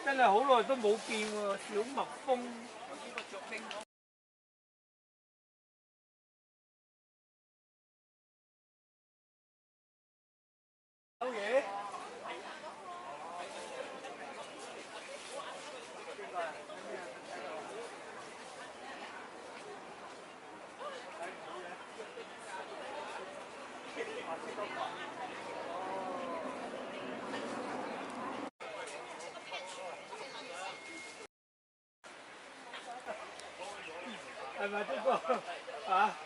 真係好耐都冇見喎，小蜜蜂。呢個雀冰。有嘢。係咪呢個啊？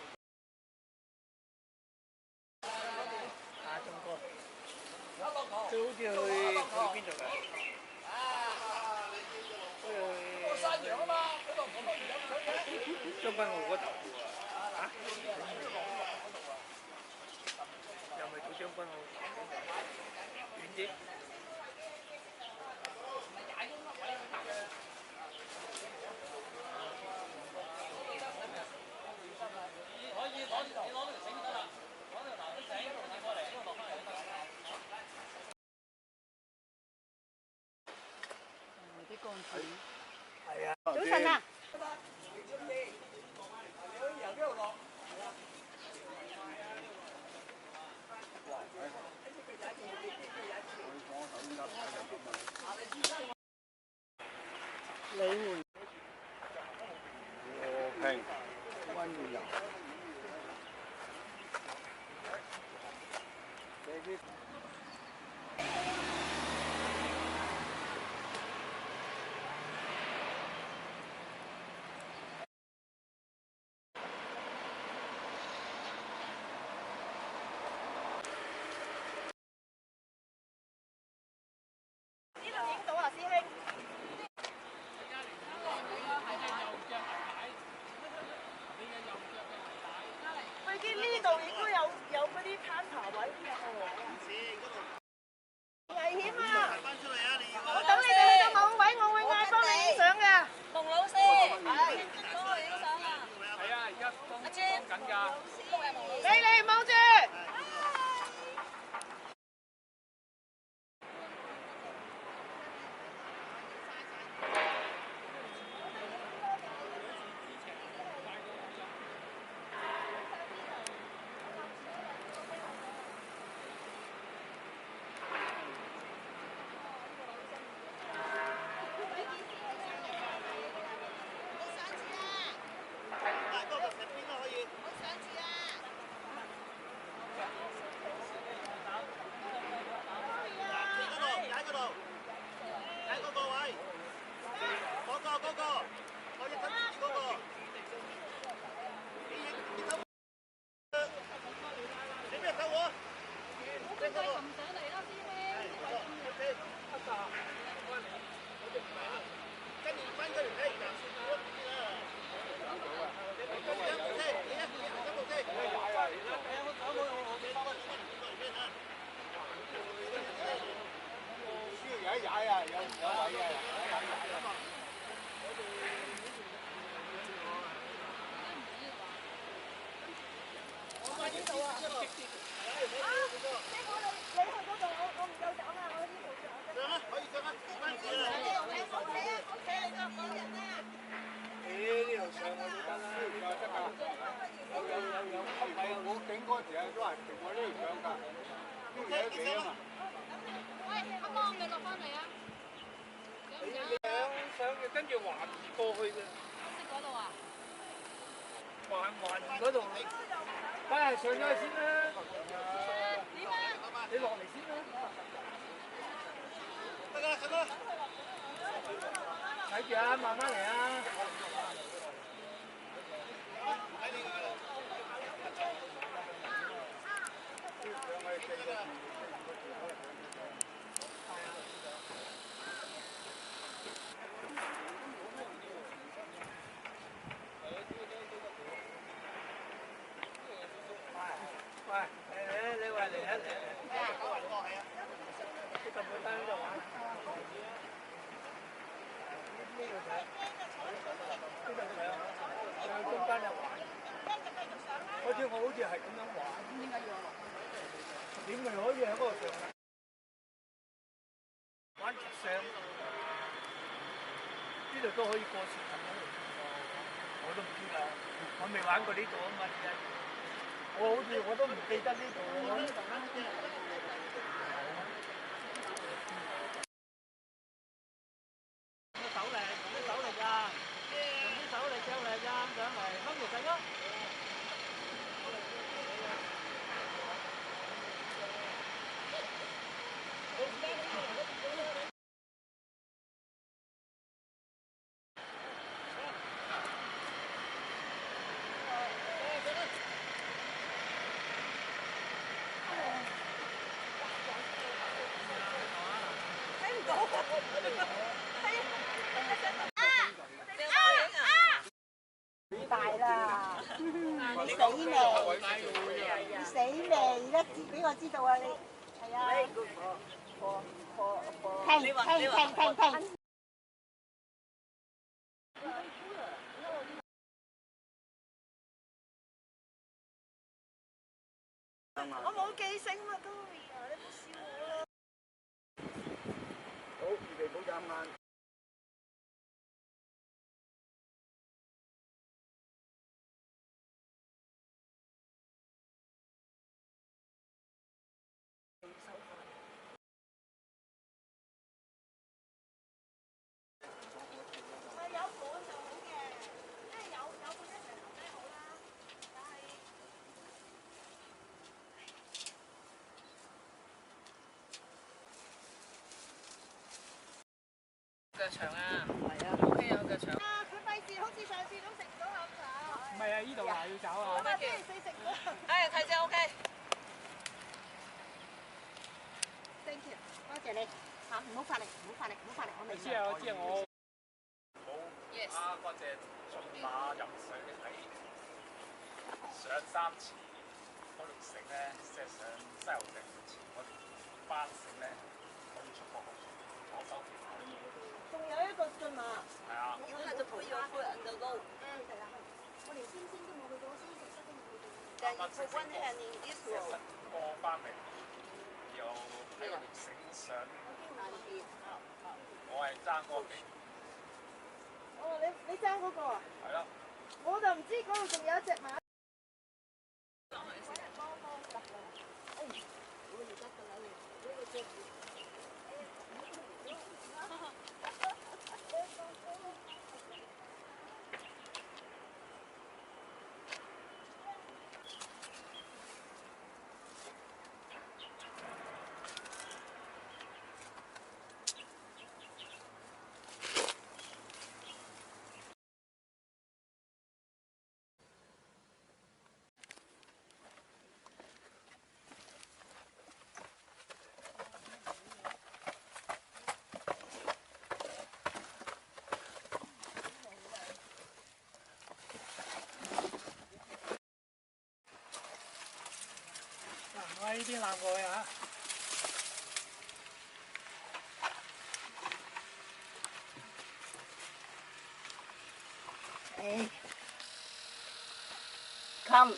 中哥，佢好似去邊度㗎？山羊啊嘛，將軍澳嗰頭喎。又咪到將軍澳？遠啲。係啊。早晨啊！鯉魚。和平溫柔。呢度應該有嗰啲攀爬位嘅喎。危險啊！我等你哋去到某位，我會嗌幫你影相嘅。龍老師，係，幫我影相啊！係啊，而家幫緊㗎。你望住。跟住環移過去嘅。嗰度啊？環嗰度，梗係上咗去先啦。點啊？你落嚟先啦。得啦，得啦。睇住啊，慢慢嚟啊。我好似係咁樣玩，點解要點咪可以喺嗰度上？玩直上。度都可以過船行到嚟我都唔知㗎，我未玩過呢度啊嘛，我好似我都唔記得呢度。手嚟，用啲手嚟㗎，用啲手嚟將嚟㗎，上嚟掹條繩咯。大啦！你死未？你死未？咧，俾我知道啊！你係啊！停！我冇記性啊，都你唔好笑我啦！好，預備好眨眼。有伴就好嘅，即係有伴一齊行梗係好啦，但係。腳長啊！係啊，OK 有腳長。啊！佢費事好似上次咁食唔到口茶。唔係啊，呢度嗱要走啊！我星期四食咗。哎，睇姐 OK。Thank you，多謝你。嚇，唔好發力，我未。我知啊，我。Yes。啊，嗰隻駿馬游水喺上3次嗰條繩咧，即係上西遊記前嗰條班繩咧，可以出國攞手條。仲有一個駿馬。係啊。因為就不要會 undergo。係啦，我連星星都冇去過，星星都冇去過。但係佢溫係你啲數。過翻嚟，又喺嗰條繩上。我係爭嗰幾。哦，你爭嗰個啊？係啦。我就唔知嗰度仲有一隻馬。我喺呢邊攬過去嚇。誒 ，come。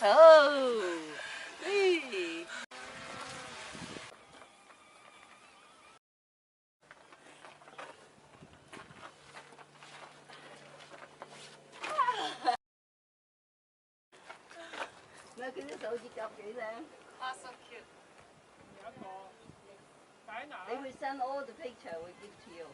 哦。咦。佢啲手指甲幾靚。Ah, so cute。有一個，戴拿。They will send all the picture we give to you.